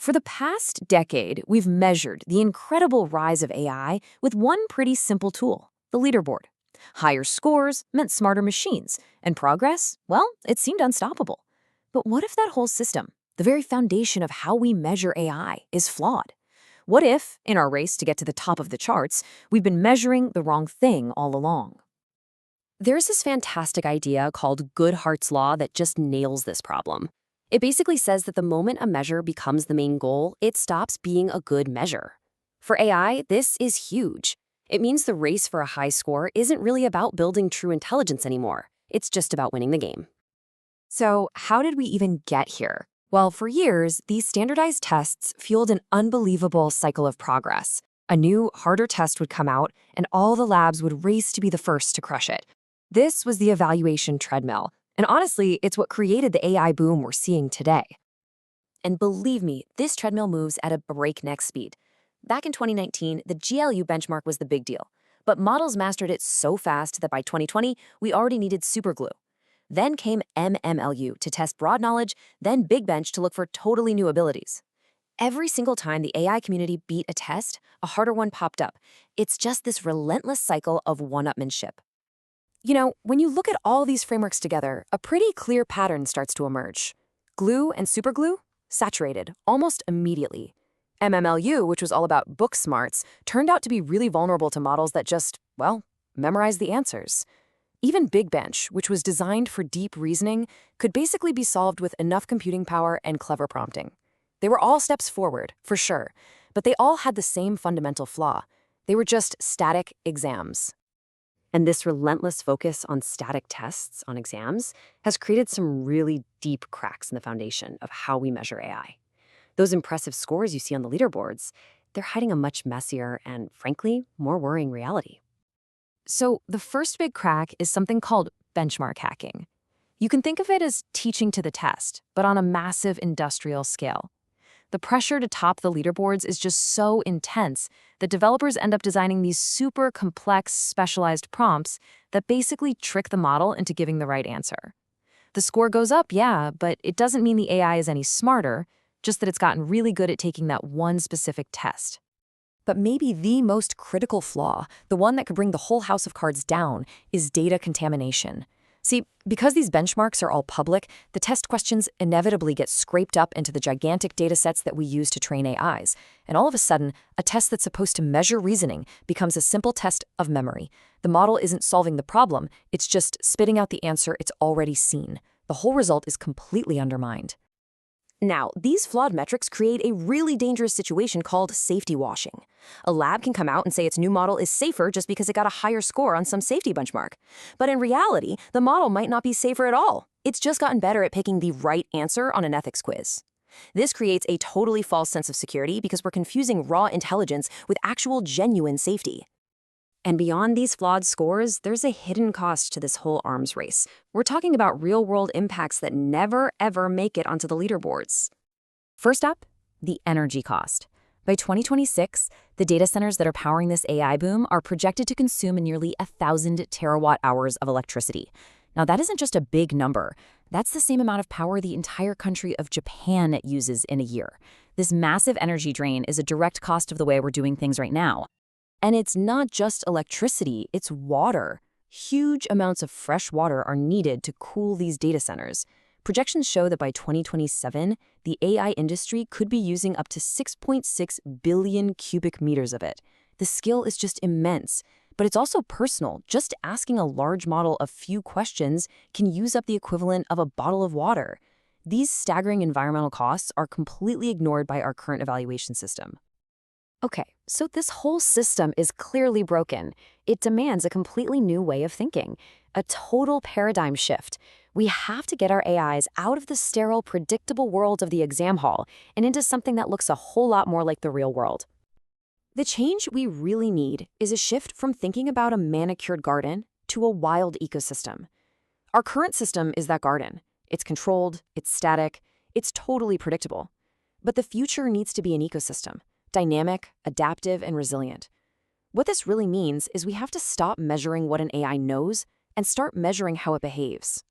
For the past decade, we've measured the incredible rise of AI with one pretty simple tool, the leaderboard. Higher scores meant smarter machines, and progress, well, it seemed unstoppable. But what if that whole system, the very foundation of how we measure AI, is flawed? What if, in our race to get to the top of the charts, we've been measuring the wrong thing all along? There's this fantastic idea called Goodhart's Law that just nails this problem. It basically says that the moment a measure becomes the main goal, it stops being a good measure. For AI, this is huge. It means the race for a high score isn't really about building true intelligence anymore. It's just about winning the game. So, how did we even get here? Well, for years, these standardized tests fueled an unbelievable cycle of progress. A new, harder test would come out, and all the labs would race to be the first to crush it. This was the evaluation treadmill. And honestly, it's what created the AI boom we're seeing today. And believe me, this treadmill moves at a breakneck speed. Back in 2019, the GLU benchmark was the big deal. But models mastered it so fast that by 2020, we already needed superglue. Then came MMLU to test broad knowledge, then Big Bench to look for totally new abilities. Every single time the AI community beat a test, a harder one popped up. It's just this relentless cycle of one-upmanship. You know, when you look at all these frameworks together, a pretty clear pattern starts to emerge. GLUE and SuperGLUE? Saturated, almost immediately. MMLU, which was all about book smarts, turned out to be really vulnerable to models that just, well, memorize the answers. Even Big Bench, which was designed for deep reasoning, could basically be solved with enough computing power and clever prompting. They were all steps forward, for sure, but they all had the same fundamental flaw. They were just static exams. And this relentless focus on static tests on exams has created some really deep cracks in the foundation of how we measure AI. Those impressive scores you see on the leaderboards, they're hiding a much messier and, frankly, more worrying reality. So the first big crack is something called benchmark hacking. You can think of it as teaching to the test, but on a massive industrial scale. The pressure to top the leaderboards is just so intense that developers end up designing these super complex, specialized prompts that basically trick the model into giving the right answer. The score goes up, yeah, but it doesn't mean the AI is any smarter, just that it's gotten really good at taking that one specific test. But maybe the most critical flaw, the one that could bring the whole house of cards down, is data contamination. See, because these benchmarks are all public, the test questions inevitably get scraped up into the gigantic datasets that we use to train AIs. And all of a sudden, a test that's supposed to measure reasoning becomes a simple test of memory. The model isn't solving the problem, it's just spitting out the answer it's already seen. The whole result is completely undermined. Now, these flawed metrics create a really dangerous situation called safety washing. A lab can come out and say its new model is safer just because it got a higher score on some safety benchmark. But in reality, the model might not be safer at all. It's just gotten better at picking the right answer on an ethics quiz. This creates a totally false sense of security because we're confusing raw intelligence with actual genuine safety. And beyond these flawed scores, there's a hidden cost to this whole arms race. We're talking about real-world impacts that never, ever make it onto the leaderboards. First up, the energy cost. By 2026, the data centers that are powering this AI boom are projected to consume nearly 1,000 terawatt-hours of electricity. Now, that isn't just a big number. That's the same amount of power the entire country of Japan uses in a year. This massive energy drain is a direct cost of the way we're doing things right now. And it's not just electricity, it's water. Huge amounts of fresh water are needed to cool these data centers. Projections show that by 2027, the AI industry could be using up to 6.6 billion cubic meters of it. The scale is just immense, but it's also personal. Just asking a large model a few questions can use up the equivalent of a bottle of water. These staggering environmental costs are completely ignored by our current evaluation system. Okay, so this whole system is clearly broken. It demands a completely new way of thinking, a total paradigm shift. We have to get our AIs out of the sterile, predictable world of the exam hall and into something that looks a whole lot more like the real world. The change we really need is a shift from thinking about a manicured garden to a wild ecosystem. Our current system is that garden. It's controlled, it's static, it's totally predictable. But the future needs to be an ecosystem. Dynamic, adaptive, and resilient. What this really means is we have to stop measuring what an AI knows and start measuring how it behaves.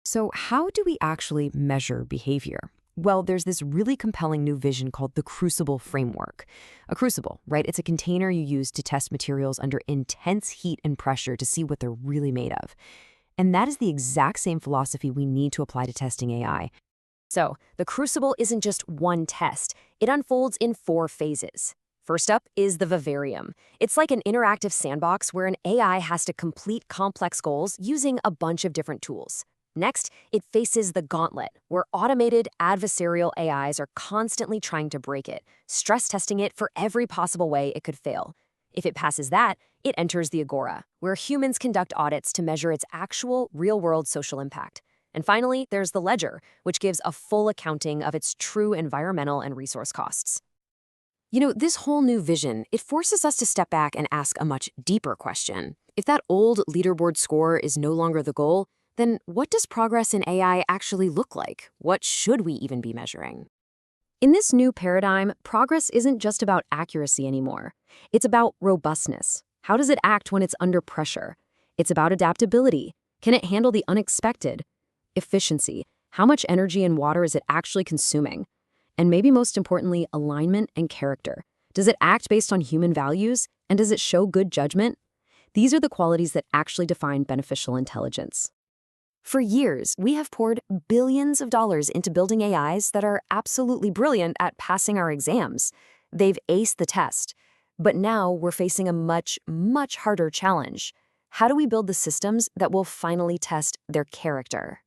So how do we actually measure behavior? Well, there's this really compelling new vision called the Crucible framework. A crucible, right? It's a container you use to test materials under intense heat and pressure to see what they're really made of. And that is the exact same philosophy we need to apply to testing AI. So, the Crucible isn't just one test. It unfolds in 4 phases. First up is the vivarium. It's like an interactive sandbox where an AI has to complete complex goals using a bunch of different tools. Next, it faces the gauntlet, where automated adversarial AIs are constantly trying to break it, stress testing it for every possible way it could fail. If it passes that, it enters the agora, where humans conduct audits to measure its actual, real-world social impact. And finally, there's the ledger, which gives a full accounting of its true environmental and resource costs. This whole new vision, it forces us to step back and ask a much deeper question. If that old leaderboard score is no longer the goal, then what does progress in AI actually look like? What should we even be measuring? In this new paradigm, progress isn't just about accuracy anymore. It's about robustness. How does it act when it's under pressure? It's about adaptability. Can it handle the unexpected? Efficiency. How much energy and water is it actually consuming? And maybe most importantly, alignment and character. Does it act based on human values? And does it show good judgment? These are the qualities that actually define beneficial intelligence. For years, we have poured billions of dollars into building AIs that are absolutely brilliant at passing our exams. They've aced the test. But now we're facing a much, much harder challenge. How do we build the systems that will finally test their character?